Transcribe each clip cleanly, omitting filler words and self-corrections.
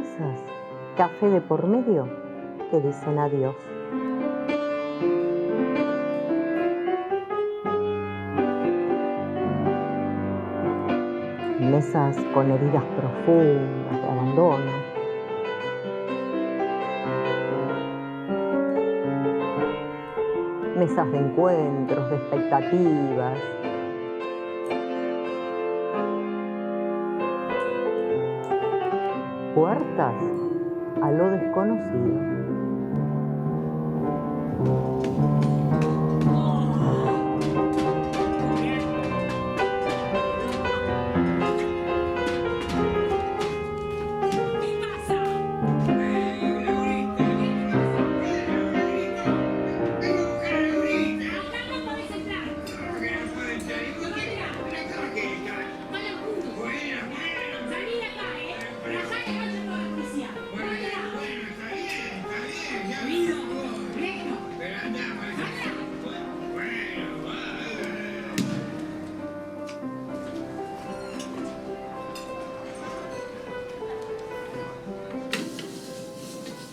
mesas, café de por medio, que dicen adiós. Mesas con heridas profundas de abandono. Mesas de encuentros, de expectativas. Puertas a lo desconocido.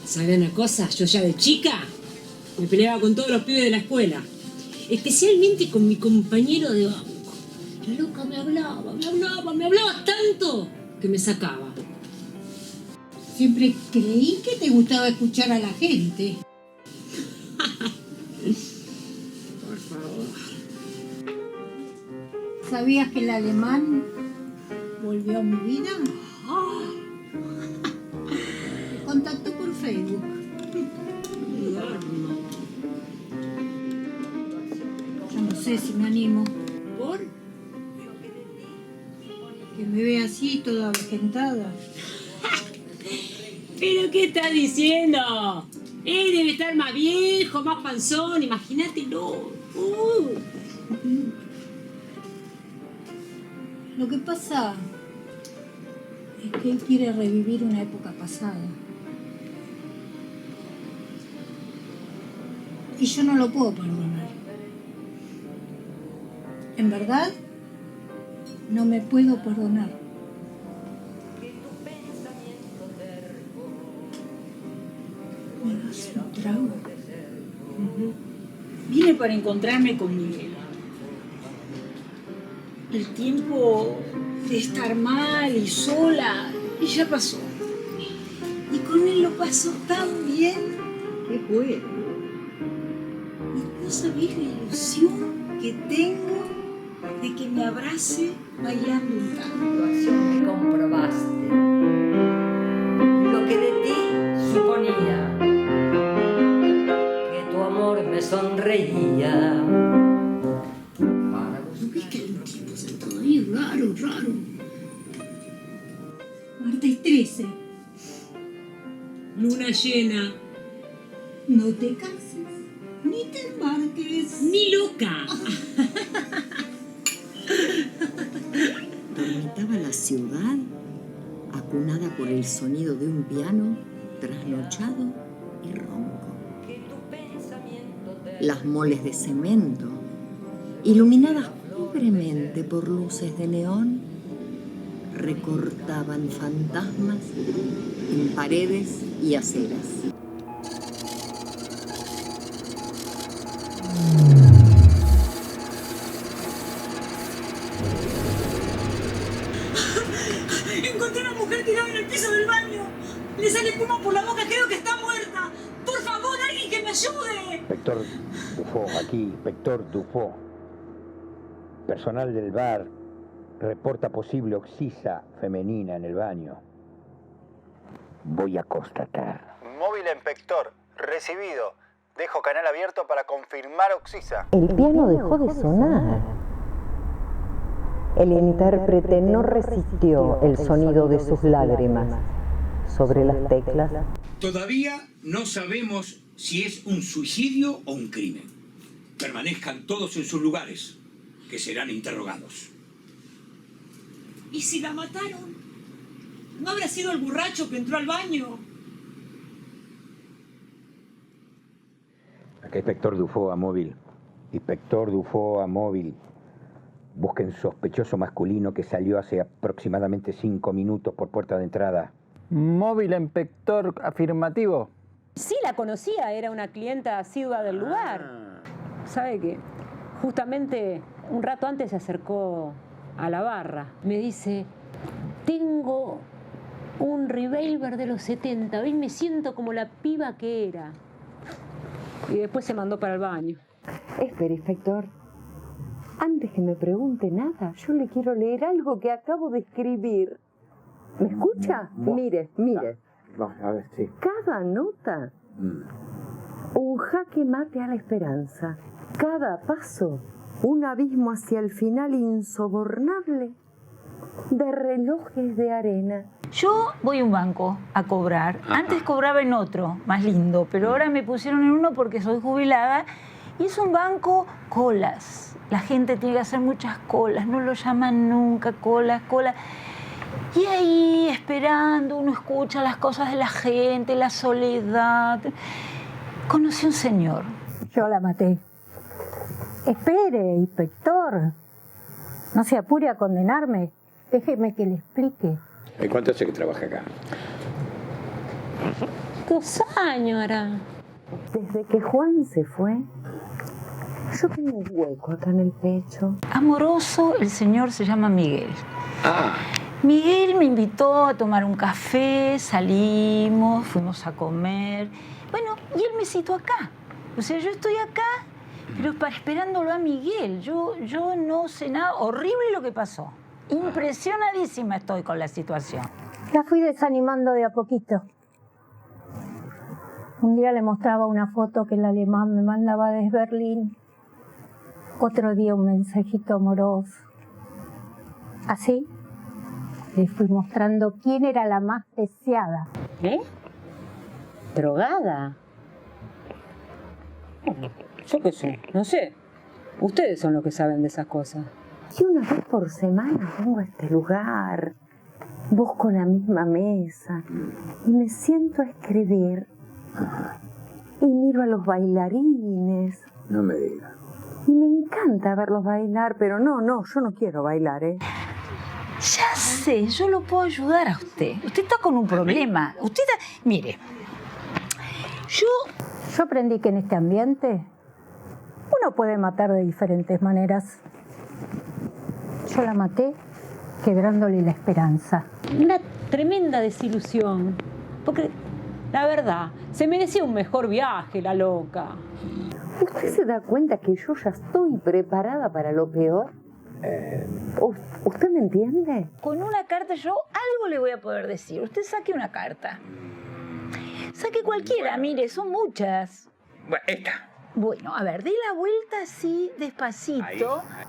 ¿Sabe una cosa? Yo ya de chica me peleaba con todos los pibes de la escuela. Especialmente con mi compañero de banco. La loca me hablaba tanto que me sacaba. Siempre creí que te gustaba escuchar a la gente. Por favor. ¿Sabías que el alemán volvió a mi vida? Me contactó por Facebook. Yo no sé si me animo. ¿Por? Que me ve así, toda avejentada. ¿Pero qué estás diciendo? Él debe estar más viejo, más panzón, imagínatelo. Lo que pasa es que él quiere revivir una época pasada. Y yo no lo puedo perdonar. En verdad, no me puedo perdonar. ¿Me das un trago? Vine para encontrarme con Miguel. El tiempo de estar mal y sola ya pasó. Y con él lo paso tan bien. Qué bueno. Y no sabés la ilusión que tengo de que me abrace bailando un tango. Me comprobaste lo que de ti suponía, que tu amor me sonreía. ¿No ves que hay un tipo sentado ahí raro? Martes 13. Luna llena. No te cases, ni te embarques. ¡Ni loca! Dormitaba la ciudad, acunada por el sonido de un piano trasnochado y ronco. Las moles de cemento, iluminadas pobremente por luces de neón, recortaban fantasmas en paredes y aceras. Encontré a una mujer tirada en el piso del baño. Le sale espuma por la boca, creo que está muerta. Por favor, alguien que me ayude. Inspector Dufo, aquí, Inspector Dufo. Personal del bar reporta posible oxisa femenina en el baño. Voy a constatar. Móvil inspector, recibido. Dejo canal abierto para confirmar oxisa. El piano dejó de sonar. El intérprete no resistió el sonido de sus lágrimas sobre las teclas. Todavía no sabemos si es un suicidio o un crimen. Permanezcan todos en sus lugares, que serán interrogados. ¿Y si la mataron? ¿No habrá sido el borracho que entró al baño? Acá Inspector Dufo a móvil. Inspector Dufo a móvil. Busquen sospechoso masculino que salió hace aproximadamente 5 minutos por puerta de entrada. Móvil inspector afirmativo. Sí, la conocía, era una clienta asidua del lugar. ¿Sabe qué? Justamente un rato antes se acercó a la barra. Me dice, tengo un revolver de los 70, hoy me siento como la piba que era. Y después se mandó para el baño. Espere, inspector. Antes que me pregunte nada, yo le quiero leer algo que acabo de escribir. ¿Me escucha? Mire. A ver, sí. Cada nota, un jaque mate a la esperanza. Cada paso, un abismo hacia el final insobornable de relojes de arena. Yo voy a un banco a cobrar. Antes cobraba en otro, más lindo, pero ahora me pusieron en uno porque soy jubilada. Y es un banco colas. La gente tiene que hacer muchas colas, no lo llaman nunca colas. Y ahí, esperando, uno escucha las cosas de la gente, la soledad. Conocí a un señor. Yo la maté. Espere, inspector. No se apure a condenarme. Déjeme que le explique. ¿Y cuánto hace que trabaja acá? 2 años hará. Desde que Juan se fue, yo tengo un hueco acá en el pecho. Amoroso, el señor se llama Miguel. Miguel me invitó a tomar un café, salimos, fuimos a comer. Bueno, y él me citó acá. O sea, yo estoy acá, pero esperándolo a Miguel. Yo no sé nada. Horrible lo que pasó. Impresionadísima estoy con la situación. La fui desanimando de a poquito. Un día le mostraba una foto que el alemán me mandaba desde Berlín. Otro día un mensajito amoroso. Así le fui mostrando quién era la más deseada. ¿Eh? ¿Drogada? Yo qué sé, no sé. Ustedes son los que saben de esas cosas. Y una vez por semana vengo a este lugar, busco la misma mesa y me siento a escribir. Y miro a los bailarines. No me digas. Y me encanta verlos bailar, pero no, yo no quiero bailar, ¿eh? Ya sé, yo lo puedo ayudar a usted. Usted está con un problema. Mire, yo aprendí que en este ambiente uno puede matar de diferentes maneras. Yo la maté quebrándole la esperanza. Una tremenda desilusión. Porque, la verdad, se merecía un mejor viaje, la loca. ¿Usted se da cuenta que yo ya estoy preparada para lo peor? ¿Usted me entiende? con una carta yo algo le voy a poder decir. Usted saque una carta. Saque cualquiera, mire, son muchas. Bueno, esta. Bueno, a ver, dé la vuelta así, despacito. Ahí.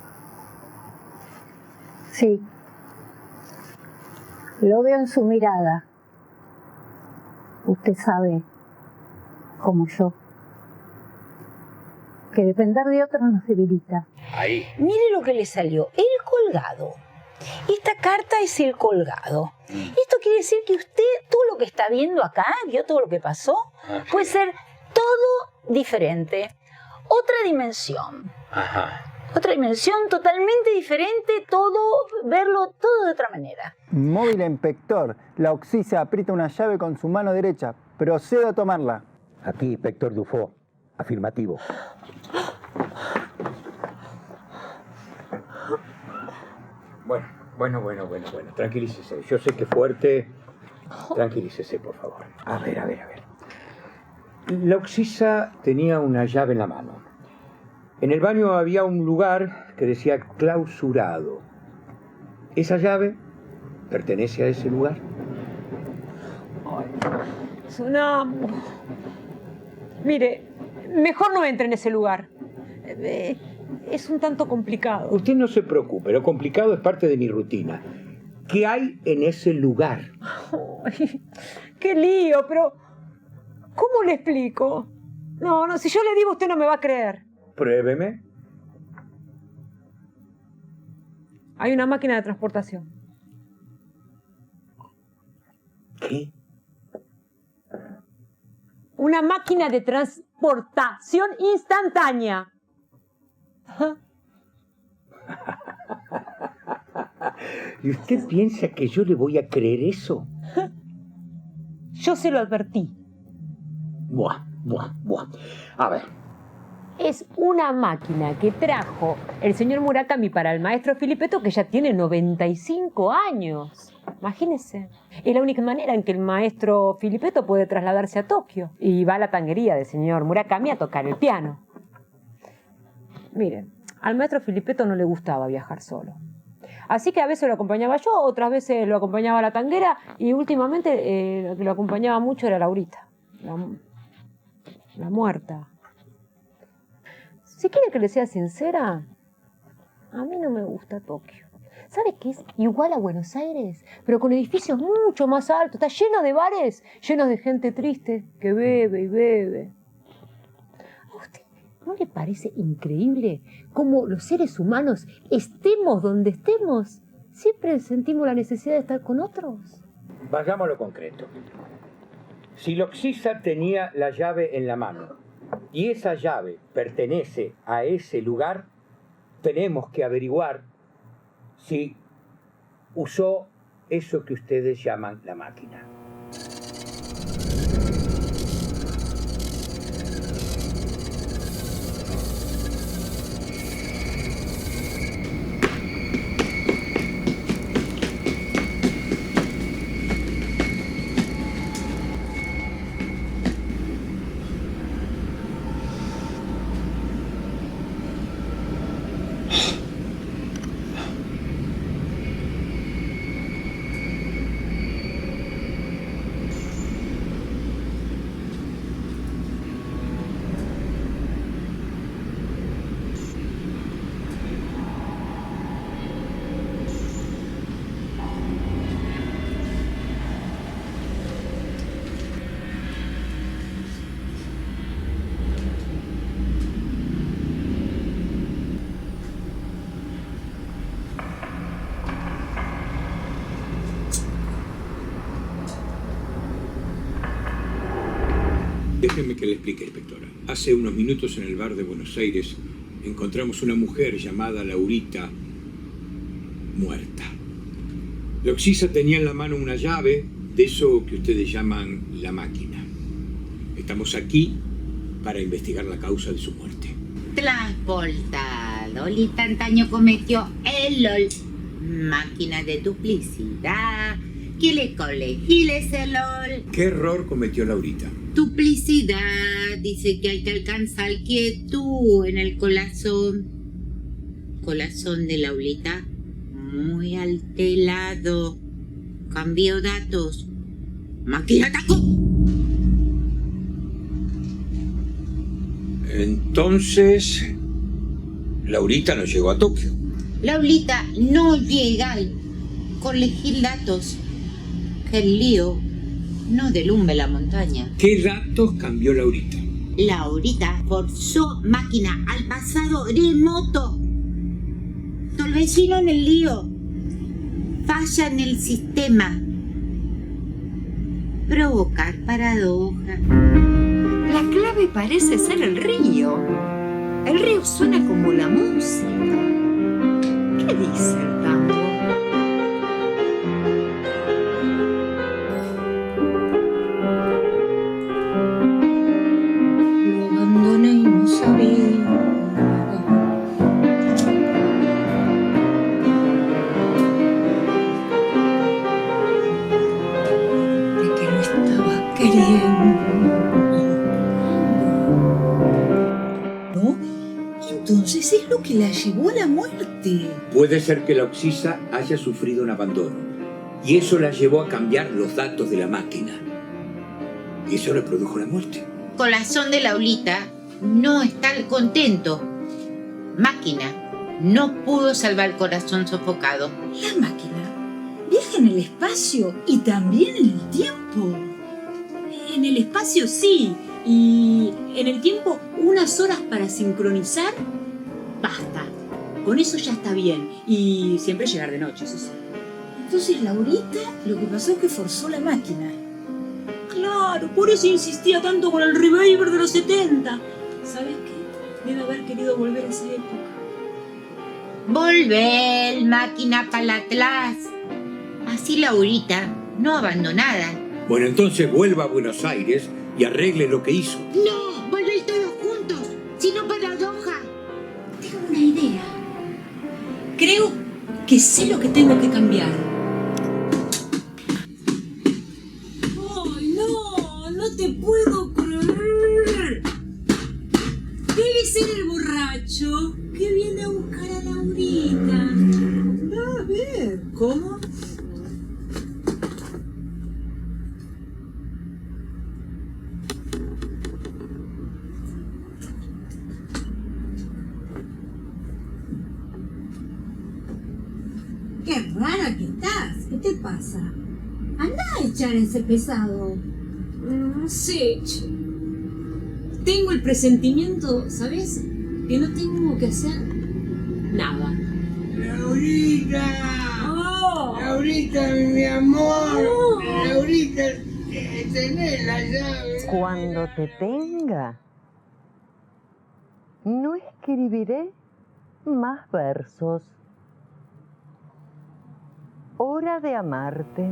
Sí. Lo veo en su mirada. Usted sabe, como yo, que depender de otro nos debilita. Ahí. Mire lo que le salió, el colgado. Esta carta es el colgado. Esto quiere decir que usted, todo lo que está viendo acá, vio todo lo que pasó, puede ser todo diferente. Otra dimensión. Ajá. Otra dimensión totalmente diferente, todo, verlo todo de otra manera. Móvil inspector. La Oxisa aprieta una llave con su mano derecha. Procedo a tomarla. Aquí, inspector Dufo. Afirmativo. Bueno. Tranquilícese. Yo sé que es fuerte. Tranquilícese, por favor. A ver. La Oxisa tenía una llave en la mano. En el baño había un lugar que decía clausurado. ¿Esa llave pertenece a ese lugar? Sonamos. Mire, mejor no entre en ese lugar. Es un tanto complicado. Usted no se preocupe, lo complicado es parte de mi rutina. ¿Qué hay en ese lugar? Ay, qué lío, pero ¿cómo le explico? No, si yo le digo usted no me va a creer. Pruébeme. Hay una máquina de transportación. ¿Qué? Una máquina de transportación instantánea. ¿Y usted piensa que yo le voy a creer eso? Yo se lo advertí. Buah. A ver. Es una máquina que trajo el señor Murakami para el maestro Filippetto, que ya tiene 95 años. Imagínense. Es la única manera en que el maestro Filippetto puede trasladarse a Tokio. Y va a la tanguería del señor Murakami a tocar el piano. Miren, al maestro Filippetto no le gustaba viajar solo. Así que a veces lo acompañaba yo, otras veces lo acompañaba a la tanguera, y últimamente lo que lo acompañaba mucho era Laurita, la muerta. Si quiere que le sea sincera, a mí no me gusta Tokio. ¿Sabe qué es? Igual a Buenos Aires, pero con edificios mucho más altos. Está lleno de bares, llenos de gente triste que bebe y bebe. ¿A usted no le parece increíble cómo los seres humanos, estemos donde estemos, siempre sentimos la necesidad de estar con otros? Vayamos a lo concreto. Si Loxisa tenía la llave en la mano y esa llave pertenece a ese lugar, tenemos que averiguar si usó eso que ustedes llaman la máquina. Déjeme que le explique, inspectora. Hace unos minutos en el bar de Buenos Aires encontramos una mujer llamada Laurita muerta. Loxisa tenía en la mano una llave de eso que ustedes llaman la máquina. Estamos aquí para investigar la causa de su muerte. Transportado, Listantaño cometió el LOL, máquina de duplicidad, que le colegiles el LOL. ¿Qué error cometió Laurita? Duplicidad, dice que hay que alcanzar quietud en el corazón. Corazón de Laurita muy alterado. Cambió datos. Máquina atacó. Entonces, Laurita no llegó a Tokio. Laurita no llega al colegir datos. Que el lío no delumbe la montaña. ¿Qué datos cambió Laurita? Laurita forzó máquina al pasado remoto. El vecino en el lío. Falla en el sistema. Provocar paradoja. La clave parece ser el río. El río suena como la música. ¿Qué dice el tango? Lo abandoné y no sabía de que lo estaba queriendo. ¿No? Entonces es lo que la llevó a la muerte. Puede ser que Loxisa haya sufrido un abandono y eso la llevó a cambiar los datos de la máquina. Y eso le produjo la muerte. Corazón de Laurita no está contento. Máquina no pudo salvar el corazón sofocado. La máquina viaja en el espacio y también en el tiempo. En el espacio sí, y en el tiempo unas horas para sincronizar, basta. Con eso ya está bien, y siempre llegar de noche, eso sí. Entonces Laurita lo que pasó es que forzó la máquina. Claro, por eso insistía tanto con el reviver de los 70. ¿Sabes qué? Debe haber querido volver a esa época. Volver, máquina para atrás. Así Laurita, no abandonada, Bueno, entonces vuelva a Buenos Aires y arregle lo que hizo. No, volver todos juntos, sino paradoja. Tengo una idea. Creo que sé lo que tengo que cambiar. ¡Ay, no! ¡No te puedo creer! Debe ser el borracho que viene a buscar a Laurita. A ver, ¿cómo? Qué rara que estás. ¿Qué te pasa? Anda a echar ese pesado. No sé, tengo el presentimiento, ¿sabes? Que no tengo que hacer nada. ¡Laurita! ¡Oh! ¡Laurita, mi amor! ¡Oh! ¡Laurita, tenés la llave! Cuando te tenga, no escribiré más versos. Hora de amarte.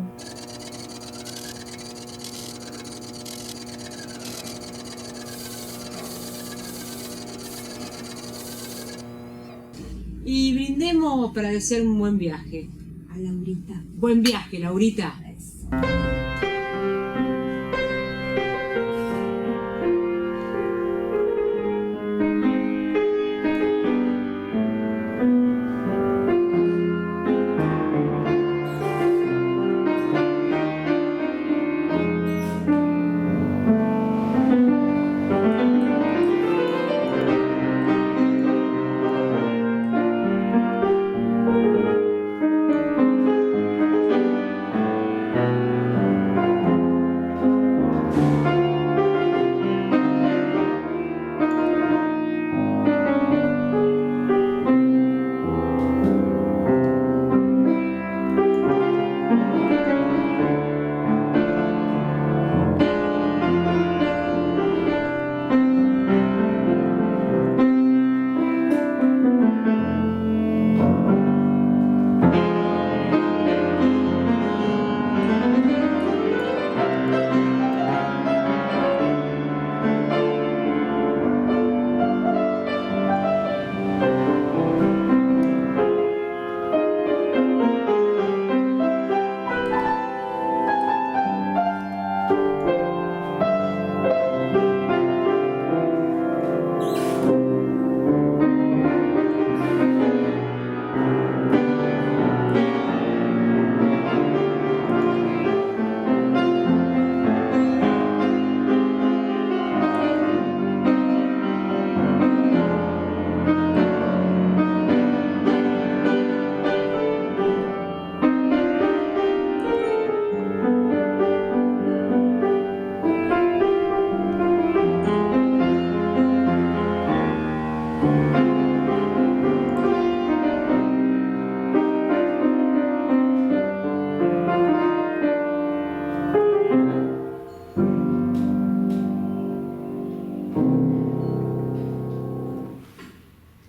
Y brindemos para desear un buen viaje. A Laurita. Buen viaje, Laurita.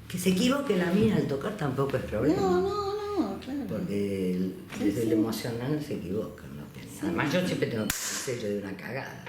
Que se equivoque la mina al tocar tampoco es problema. No, claro. Porque desde lo emocional se equivocan. ¿No? Además yo siempre tengo que ser serio de una cagada.